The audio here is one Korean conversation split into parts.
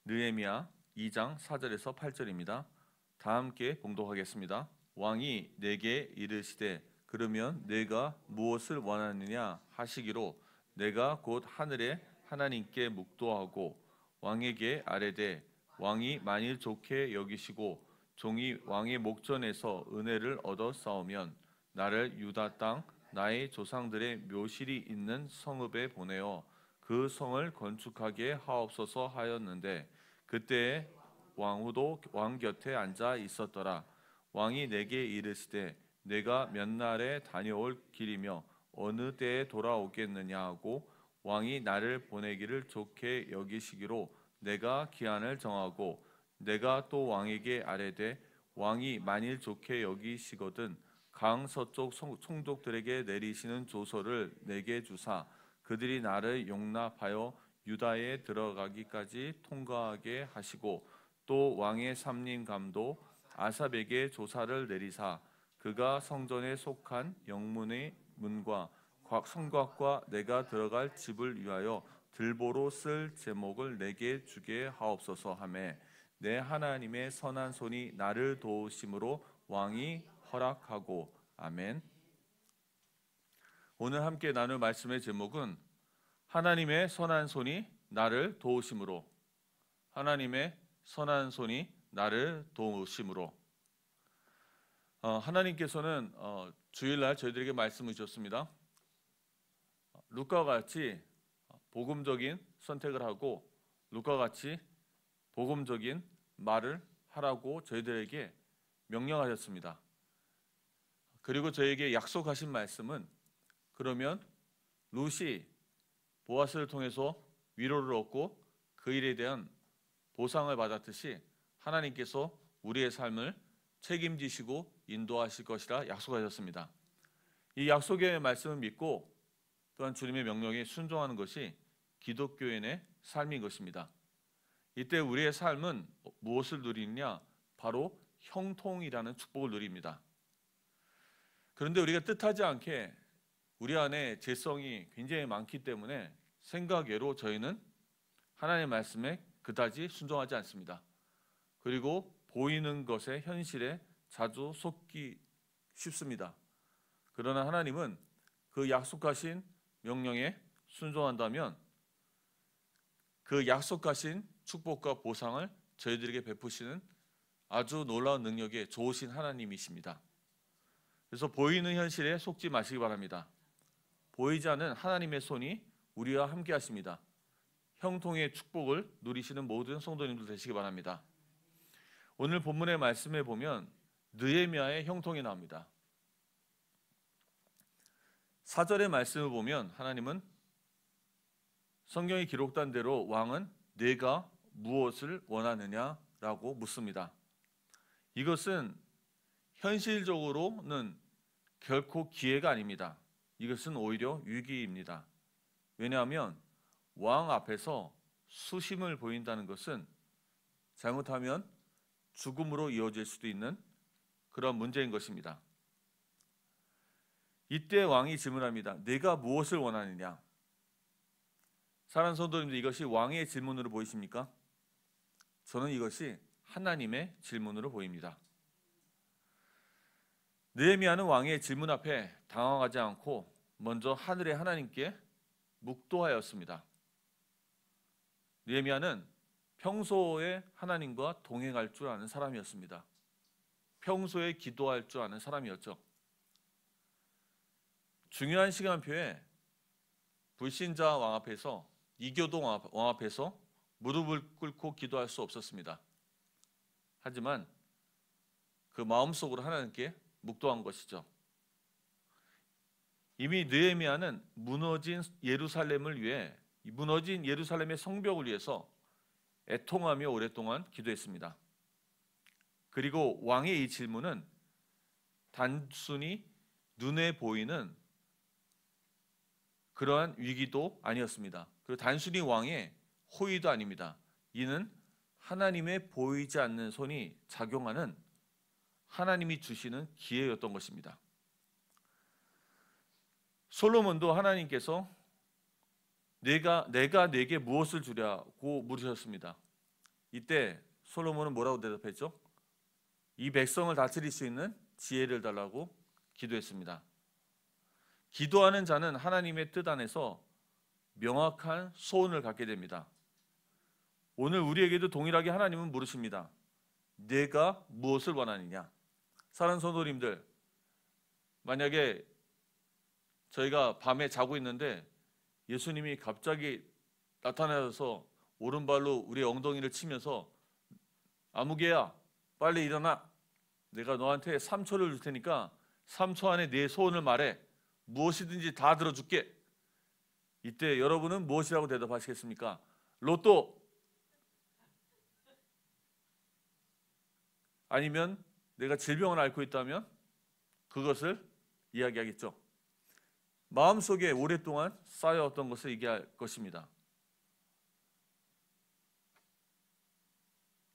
느헤미야 2장 4절에서 8절입니다. 다 함께 봉독하겠습니다. 왕이 내게 이르시되 그러면 내가 무엇을 원하느냐 하시기로 내가 곧 하늘의 하나님께 묵도하고 왕에게 아뢰되 왕이 만일 좋게 여기시고 종이 왕의 목전에서 은혜를 얻어 싸우면 나를 유다 땅 나의 조상들의 묘실이 있는 성읍에 보내어 그 성을 건축하게 하옵소서 하였는데 그때 왕후도 왕 곁에 앉아 있었더라. 왕이 내게 이르시되 내가 몇 날에 다녀올 길이며 어느 때에 돌아오겠느냐 하고 왕이 나를 보내기를 좋게 여기시기로 내가 기한을 정하고 내가 또 왕에게 아뢰되 왕이 만일 좋게 여기시거든 강 서쪽 총독들에게 내리시는 조서를 내게 주사 그들이 나를 용납하여 유다에 들어가기까지 통과하게 하시고 또 왕의 삼림 감독 아삽에게 조사를 내리사 그가 성전에 속한 영문의 문과 성곽과 내가 들어갈 집을 위하여 들보로 쓸 제목을 내게 주게 하옵소서 하매 내 하나님의 선한 손이 나를 도우심으로 왕이 허락하고. 아멘. 오늘 함께 나눌 말씀의 제목은 하나님의 선한 손이 나를 도우심으로. 하나님의 선한 손이 나를 도우심으로. 하나님께서는 주일날 저희들에게 말씀을 주셨습니다. 룻과 같이 복음적인 선택을 하고 룻과 같이 복음적인 말을 하라고 저희들에게 명령하셨습니다. 그리고 저에게 약속하신 말씀은 그러면 룻이 보아스를 통해서 위로를 얻고 그 일에 대한 보상을 받았듯이 하나님께서 우리의 삶을 책임지시고 인도하실 것이라 약속하셨습니다. 이 약속의 말씀을 믿고 또한 주님의 명령에 순종하는 것이 기독교인의 삶인 것입니다. 이때 우리의 삶은 무엇을 누리느냐? 바로 형통이라는 축복을 누립니다. 그런데 우리가 뜻하지 않게 우리 안에 죄성이 굉장히 많기 때문에 생각외로 저희는 하나님의 말씀에 그다지 순종하지 않습니다. 그리고 보이는 것의 현실에 자주 속기 쉽습니다. 그러나 하나님은 그 약속하신 명령에 순종한다면 그 약속하신 축복과 보상을 저희들에게 베푸시는 아주 놀라운 능력의 좋으신 하나님이십니다. 그래서 보이는 현실에 속지 마시기 바랍니다. 보이지 않는 하나님의 손이 우리와 함께 하십니다. 형통의 축복을 누리시는 모든 성도님들 되시기 바랍니다. 오늘 본문의 말씀에 보면 느헤미야의 형통이 나옵니다. 4절의 말씀을 보면 하나님은 성경에 기록된 대로 왕은 내가 무엇을 원하느냐라고 묻습니다. 이것은 현실적으로는 결코 기회가 아닙니다. 이것은 오히려 위기입니다. 왜냐하면 왕 앞에서 수심을 보인다는 것은 잘못하면 죽음으로 이어질 수도 있는 그런 문제인 것입니다. 이때 왕이 질문합니다. 내가 무엇을 원하느냐? 사랑하는 성도님들, 이것이 왕의 질문으로 보이십니까? 저는 이것이 하나님의 질문으로 보입니다. 느헤미야는 왕의 질문 앞에 당황하지 않고 먼저 하늘의 하나님께 묵도하였습니다. 느헤미야는 평소에 하나님과 동행할 줄 아는 사람이었습니다. 평소에 기도할 줄 아는 사람이었죠. 중요한 시간표에 불신자 왕 앞에서 이교도 왕 앞에서 무릎을 꿇고 기도할 수 없었습니다. 하지만 그 마음속으로 하나님께 묵도한 것이죠. 이미 느헤미야는 무너진 예루살렘을 위해 무너진 예루살렘의 성벽을 위해서 애통하며 오랫동안 기도했습니다. 그리고 왕의 이 질문은 단순히 눈에 보이는 그러한 위기도 아니었습니다. 그리고 단순히 왕의 호의도 아닙니다. 이는 하나님의 보이지 않는 손이 작용하는 하나님이 주시는 기회였던 것입니다. 솔로몬도 하나님께서 내가 네게 무엇을 주랴고 물으셨습니다. 이때 솔로몬은 뭐라고 대답했죠? 이 백성을 다스릴 수 있는 지혜를 달라고 기도했습니다. 기도하는 자는 하나님의 뜻 안에서 명확한 소원을 갖게 됩니다. 오늘 우리에게도 동일하게 하나님은 물으십니다. 내가 무엇을 원하느냐? 사랑하는 성도님들, 만약에 저희가 밤에 자고 있는데 예수님이 갑자기 나타나서 오른발로 우리의 엉덩이를 치면서 아무개야 빨리 일어나, 내가 너한테 3초를 줄 테니까 3초 안에 내 소원을 말해, 무엇이든지 다 들어줄게. 이때 여러분은 무엇이라고 대답하시겠습니까? 로또, 아니면 내가 질병을 앓고 있다면 그것을 이야기하겠죠. 마음속에 오랫동안 쌓여왔던 것을 얘기할 것입니다.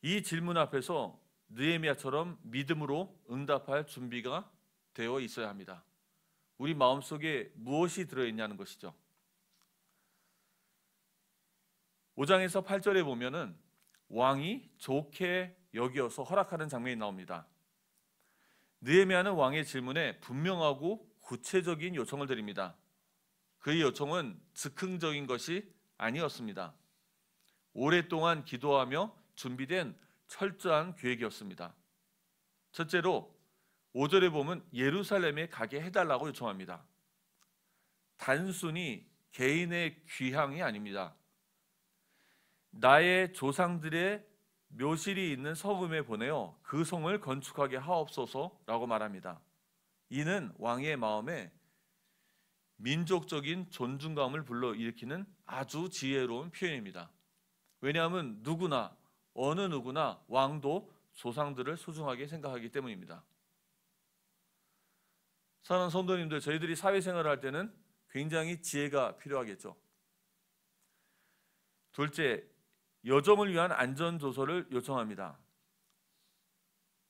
이 질문 앞에서 느헤미야처럼 믿음으로 응답할 준비가 되어 있어야 합니다. 우리 마음속에 무엇이 들어있냐는 것이죠. 5장에서 8절에 보면은 왕이 좋게 여기어서 허락하는 장면이 나옵니다. 느헤미야는 왕의 질문에 분명하고 구체적인 요청을 드립니다. 그의 요청은 즉흥적인 것이 아니었습니다. 오랫동안 기도하며 준비된 철저한 계획이었습니다. 첫째로 5절에 보면 예루살렘에 가게 해달라고 요청합니다. 단순히 개인의 귀향이 아닙니다. 나의 조상들의 묘실이 있는 성읍에 보내어 그 성을 건축하게 하옵소서라고 말합니다. 이는 왕의 마음에 민족적인 존중감을 불러일으키는 아주 지혜로운 표현입니다. 왜냐하면 어느 누구나 왕도 조상들을 소중하게 생각하기 때문입니다. 사랑하는 성도님들, 저희들이 사회생활을 할 때는 굉장히 지혜가 필요하겠죠. 둘째, 여정을 위한 안전조서를 요청합니다.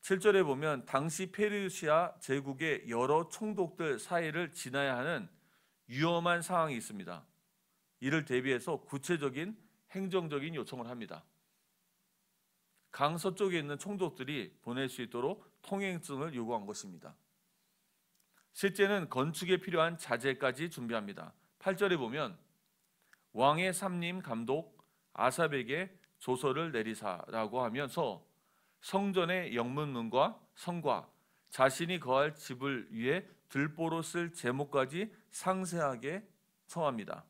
7절에 보면 당시 페르시아 제국의 여러 총독들 사이를 지나야 하는 위험한 상황이 있습니다. 이를 대비해서 구체적인 행정적인 요청을 합니다. 강 서쪽에 있는 총독들이 보낼 수 있도록 통행증을 요구한 것입니다. 셋째는 건축에 필요한 자재까지 준비합니다. 8절에 보면 왕의 삼림 감독 아삽에게 조서를 내리사라고 하면서 성전의 영문문과 성과, 자신이 거할 집을 위해 들보로 쓸 제목까지 상세하게 청합니다.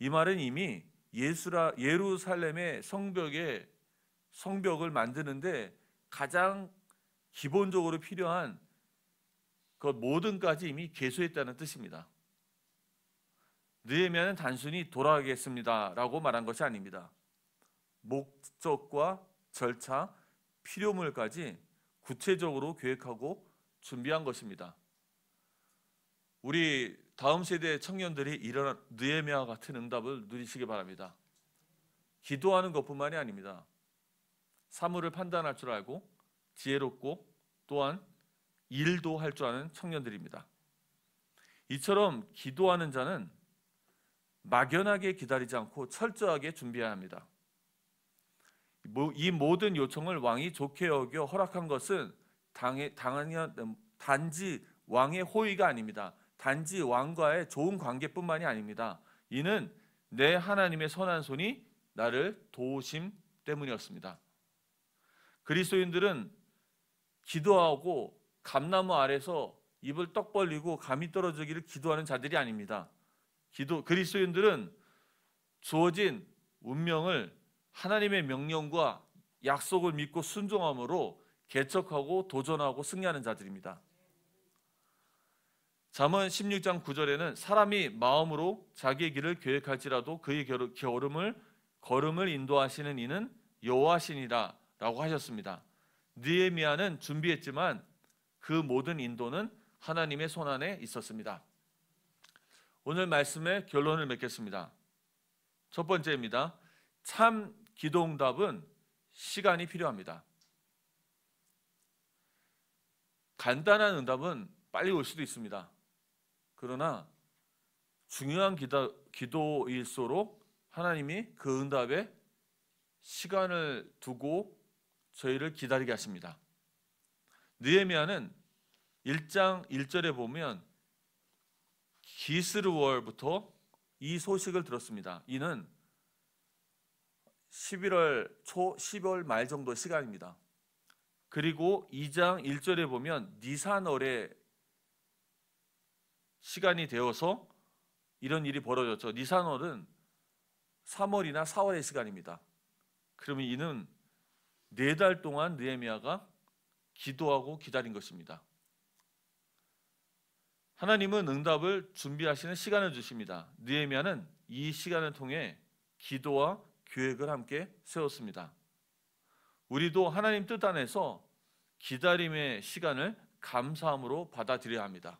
이 말은 이미 예루살렘의 성벽을 만드는데 가장 기본적으로 필요한 그 모든까지 이미 계수했다는 뜻입니다. 느헤미야는 단순히 돌아가겠습니다라고 말한 것이 아닙니다. 목적과 절차, 필요물까지 구체적으로 계획하고 준비한 것입니다. 우리 다음 세대 청년들이 이런 느헤미야 같은 응답을 누리시기 바랍니다. 기도하는 것뿐만이 아닙니다. 사물을 판단할 줄 알고 지혜롭고 또한 일도 할 줄 아는 청년들입니다. 이처럼 기도하는 자는 막연하게 기다리지 않고 철저하게 준비해야 합니다. 이 모든 요청을 왕이 좋게 여겨 허락한 것은 단지 왕의 호의가 아닙니다. 단지 왕과의 좋은 관계뿐만이 아닙니다. 이는 내 하나님의 선한 손이 나를 도우심 때문이었습니다. 그리스도인들은 기도하고 감나무 아래서 입을 떡 벌리고 감이 떨어지기를 기도하는 자들이 아닙니다. 그리스도인들은 주어진 운명을 하나님의 명령과 약속을 믿고 순종함으로 개척하고 도전하고 승리하는 자들입니다. 잠언 16장 9절에는 사람이 마음으로 자기의 길을 계획할지라도 그의 걸음을 인도하시는 이는 여호와시니라 라고 하셨습니다. 느헤미야는 준비했지만 그 모든 인도는 하나님의 손안에 있었습니다. 오늘 말씀의 결론을 맺겠습니다. 첫 번째입니다. 참 기도응답은 시간이 필요합니다. 간단한 응답은 빨리 올 수도 있습니다. 그러나 중요한 기도일수록 하나님이 그 응답에 시간을 두고 저희를 기다리게 하십니다. 느헤미야는 1장 1절에 보면 기스르월부터 이 소식을 들었습니다. 이는 11월 초 10월 말 정도 시간입니다. 그리고 2장 1절에 보면 니산월의 시간이 되어서 이런 일이 벌어졌죠. 니산월은 3월이나 4월의 시간입니다. 그러면 이는 4달 동안 느헤미야가 기도하고 기다린 것입니다. 하나님은 응답을 준비하시는 시간을 주십니다. 느헤미야는 이 시간을 통해 기도와 계획을 함께 세웠습니다. 우리도 하나님 뜻 안에서 기다림의 시간을 감사함으로 받아들여야 합니다.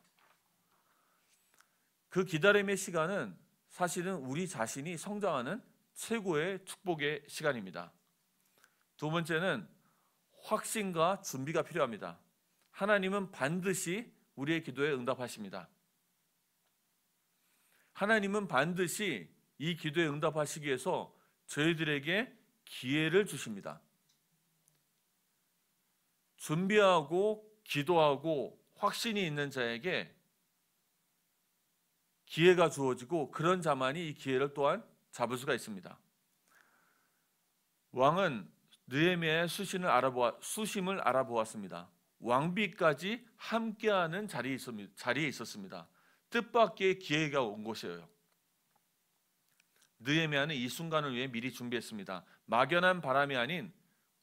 그 기다림의 시간은 사실은 우리 자신이 성장하는 최고의 축복의 시간입니다. 두 번째는 확신과 준비가 필요합니다. 하나님은 반드시 우리의 기도에 응답하십니다. 하나님은 반드시 이 기도에 응답하시기 위해서 저희들에게 기회를 주십니다. 준비하고 기도하고 확신이 있는 자에게 기회가 주어지고 그런 자만이 이 기회를 또한 잡을 수가 있습니다. 왕은 느헤미야의 수심을 알아보았습니다. 왕비까지 함께하는 자리에 있었습니다. 뜻밖의 기회가 온 것이에요. 느헤미야는 이 순간을 위해 미리 준비했습니다. 막연한 바람이 아닌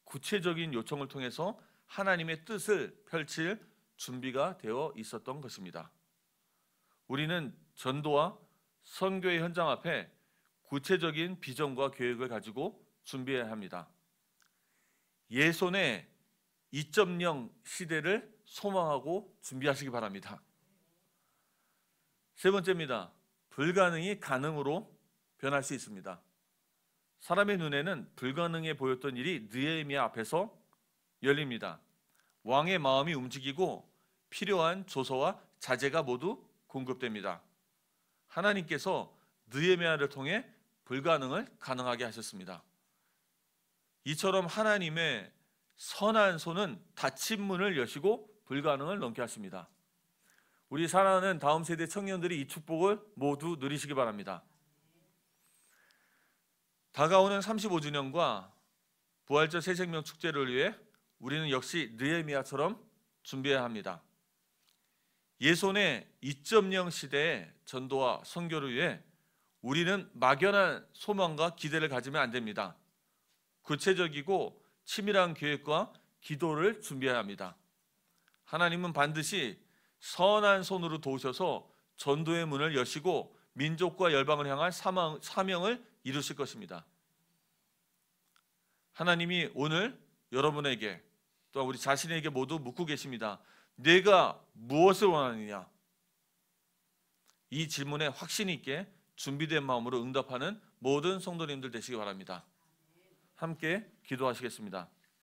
구체적인 요청을 통해서 하나님의 뜻을 펼칠 준비가 되어 있었던 것입니다. 우리는 전도와 선교의 현장 앞에 구체적인 비전과 계획을 가지고 준비해야 합니다. 예손의 2.0 시대를 소망하고 준비하시기 바랍니다. 세 번째입니다. 불가능이 가능으로 변할 수 있습니다. 사람의 눈에는 불가능해 보였던 일이 느헤미야 앞에서 열립니다. 왕의 마음이 움직이고 필요한 조서와 자재가 모두 공급됩니다. 하나님께서 느헤미야를 통해 불가능을 가능하게 하셨습니다. 이처럼 하나님의 선한 손은 닫힌 문을 여시고 불가능을 넘게 하십니다. 우리 사랑하는 다음 세대 청년들이 이 축복을 모두 누리시기 바랍니다. 다가오는 35주년과 부활절 새생명 축제를 위해 우리는 역시 느헤미야처럼 준비해야 합니다. 예손의 2.0 시대의 전도와 선교를 위해 우리는 막연한 소망과 기대를 가지면 안 됩니다. 구체적이고 치밀한 계획과 기도를 준비해야 합니다. 하나님은 반드시 선한 손으로 도우셔서 전도의 문을 여시고 민족과 열방을 향한 사명을 이루실 것입니다. 하나님이 오늘 여러분에게 또 우리 자신에게 모두 묻고 계십니다. 내가 무엇을 원하느냐? 이 질문에 확신 있게 준비된 마음으로 응답하는 모든 성도님들 되시기 바랍니다. 함께 기도하시겠습니다.